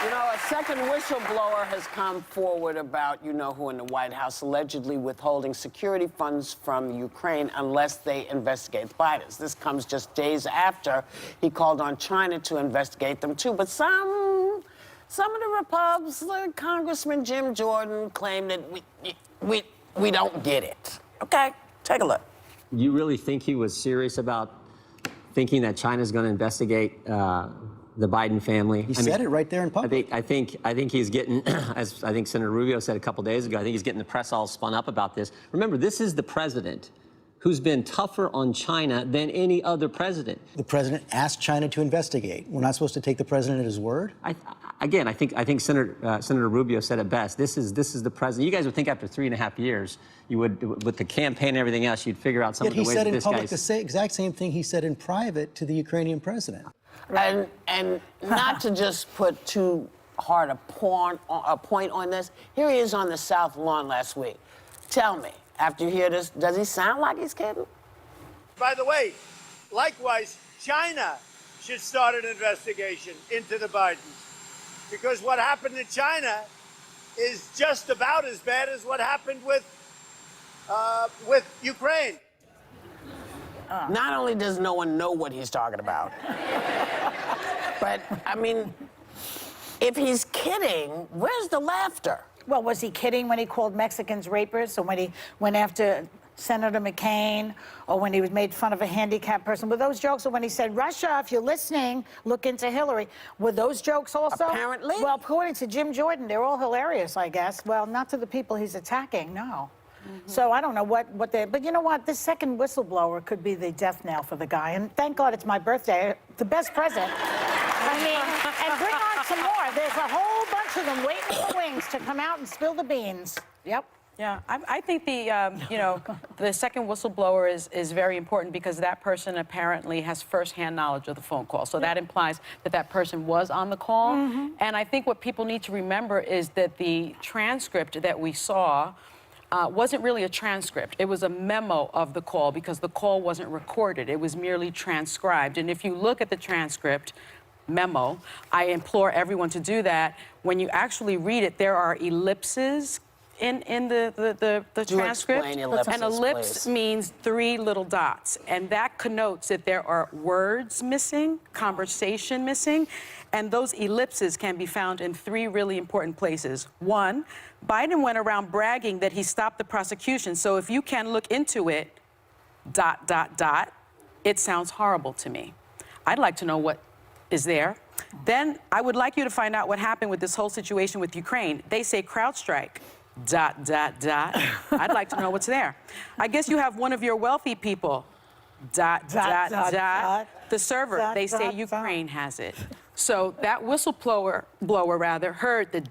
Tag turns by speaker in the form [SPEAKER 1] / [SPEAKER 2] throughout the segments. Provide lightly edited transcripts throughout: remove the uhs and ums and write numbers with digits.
[SPEAKER 1] You know, a second whistleblower has come forward about you-know-who in the White House allegedly withholding security funds from Ukraine unless they investigate the Bidens. This comes just days after he called on China to investigate them, too. But some of the Repubs, like Congressman Jim Jordan, claim that we don't get it. Okay, take a look.
[SPEAKER 2] You really think he was serious about thinking that China's going to investigate the Biden family?
[SPEAKER 3] He said it right there in public.
[SPEAKER 2] I think he's getting, as I think Senator Rubio said a couple days ago, I think he's getting the press all spun up about this. Remember, this is the president who's been tougher on China than any other president.
[SPEAKER 3] The president asked China to investigate. We're not supposed to take the president at his word?
[SPEAKER 2] I think Senator Rubio said it best. This is the president. You guys would think after 3.5 years, you would, with the campaign and everything else, you'd figure out some of the ways that this
[SPEAKER 3] Yet he said in
[SPEAKER 2] guy's...
[SPEAKER 3] public the exact same thing he said in private to the Ukrainian president.
[SPEAKER 1] And not to just put too hard a point on this, here he is on the South Lawn last week. Tell me, after you hear this, does he sound like he's kidding?
[SPEAKER 4] By the way, likewise, China should start an investigation into the Bidens, because what happened in China is just about as bad as what happened with Ukraine.
[SPEAKER 1] Not only does no one know what he's talking about, but, I mean, if he's kidding, where's the laughter?
[SPEAKER 5] Well, was he kidding when he called Mexicans rapers, or when he went after Senator McCain, or when he was made fun of a handicapped person? Were those jokes? Or when he said, Russia, if you're listening, look into Hillary? Were those jokes also?
[SPEAKER 1] Apparently.
[SPEAKER 5] Well, according to Jim Jordan, they're all hilarious, I guess. Well, not to the people he's attacking, no. So I don't know what they... But you know what? This second whistleblower could be the death knell for the guy. And thank God it's my birthday. The best present. I mean, and bring on some more. There's a whole bunch of them waiting in the wings to come out and spill the beans. Yep.
[SPEAKER 6] Yeah, I think the second whistleblower is very important, because that person apparently has firsthand knowledge of the phone call. So that implies that that person was on the call. And I think what people need to remember is that the transcript that we saw wasn't really a transcript. It was a memo of the call, because the call wasn't recorded. It was merely transcribed. And if you look at the transcript memo, I implore everyone to do that. When you actually read it, there are ellipses in the transcript.
[SPEAKER 1] Ellipses,
[SPEAKER 6] an ellipse
[SPEAKER 1] please.
[SPEAKER 6] means 3 little dots, and that connotes that there are words missing, conversation missing, and those ellipses can be found in 3 really important places. 1, Biden went around bragging that he stopped the prosecution, so if you can look into it, ... it sounds horrible to me. I'd like to know what is there. Then I would like you to find out what happened with this whole situation with Ukraine. They say CrowdStrike... ... I'd like to know what's there. I guess you have one of your wealthy people... ... The server, they say Ukraine has it. So that whistleblower heard the ...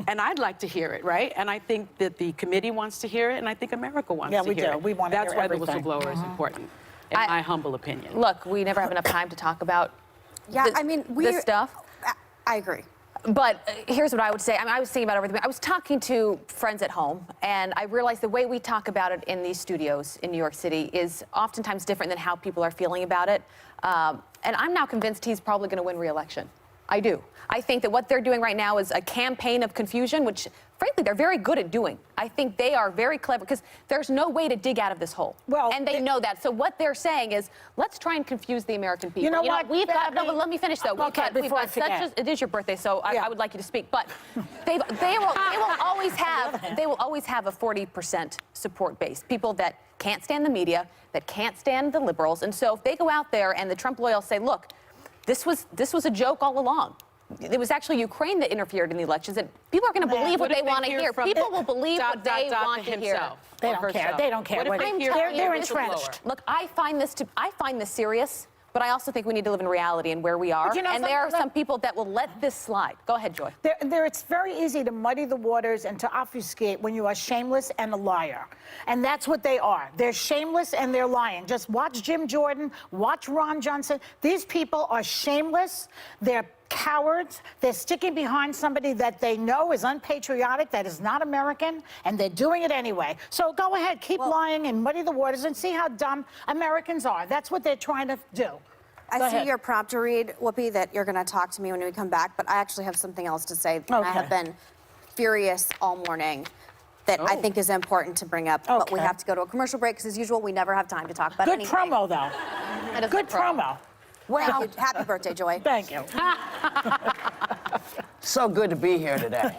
[SPEAKER 6] and I'd like to hear it, right? And I think that the committee wants to hear it, and I think America wants to hear it.
[SPEAKER 5] Yeah, we do. We want to hear
[SPEAKER 6] That's why
[SPEAKER 5] everything.
[SPEAKER 6] the whistleblower is important, in my humble opinion.
[SPEAKER 7] Look, we never have enough time to talk about this stuff.
[SPEAKER 8] I agree.
[SPEAKER 7] But here's what I would say. I mean, I was thinking about everything. I was talking to friends at home, and I realized the way we talk about it in these studios in New York City is oftentimes different than how people are feeling about it. And I'm now convinced he's probably going to win re-election. I do. I think that what they're doing right now is a campaign of confusion, which, frankly, they're very good at doing. I think they are very clever, because there's no way to dig out of this hole. Well, and they know that. So what they're saying is, let's try and confuse the American people.
[SPEAKER 5] You know what?
[SPEAKER 7] We've got... No, but let me finish, though.
[SPEAKER 5] Okay,
[SPEAKER 7] we've got such a... It is your birthday, so I would like you to speak. But they will always have a 40% support base. People that can't stand the media, that can't stand the liberals. And so if they go out there and the Trump loyals say, look, this was a joke all along. It was actually Ukraine that interfered in the elections, and people are going to believe what they want to hear. People will believe what they want to hear.
[SPEAKER 5] They don't care. They don't care. They're entrenched.
[SPEAKER 7] Look, I find this serious, but I also think we need to live in reality and where we are. And there are some people that will let this slide. Go ahead, Joy.
[SPEAKER 5] It's very easy to muddy the waters and to obfuscate when you are shameless and a liar. And that's what they are. They're shameless and they're lying. Just watch Jim Jordan, watch Ron Johnson. These people are shameless. They're cowards. They're sticking behind somebody that they know is unpatriotic, that is not American, and they're doing it anyway. So go ahead, keep lying and muddy the waters and see how dumb Americans are. That's what they're trying to do.
[SPEAKER 8] I
[SPEAKER 5] Go
[SPEAKER 8] see
[SPEAKER 5] ahead.
[SPEAKER 8] your prompt to read, Whoopi, that you're going to talk to me when we come back, but I actually have something else to say. And I have
[SPEAKER 5] Okay.
[SPEAKER 8] been furious all morning that I think is important to bring up, but we
[SPEAKER 5] Okay.
[SPEAKER 8] have to go to a commercial break because, as usual, we never have time to talk about
[SPEAKER 5] Good
[SPEAKER 8] anything.
[SPEAKER 5] promo, though.
[SPEAKER 8] That is
[SPEAKER 5] Good
[SPEAKER 8] a pro.
[SPEAKER 5] promo.
[SPEAKER 8] Thank you. Happy birthday, Joy.
[SPEAKER 5] Thank you.
[SPEAKER 1] So good to be here today.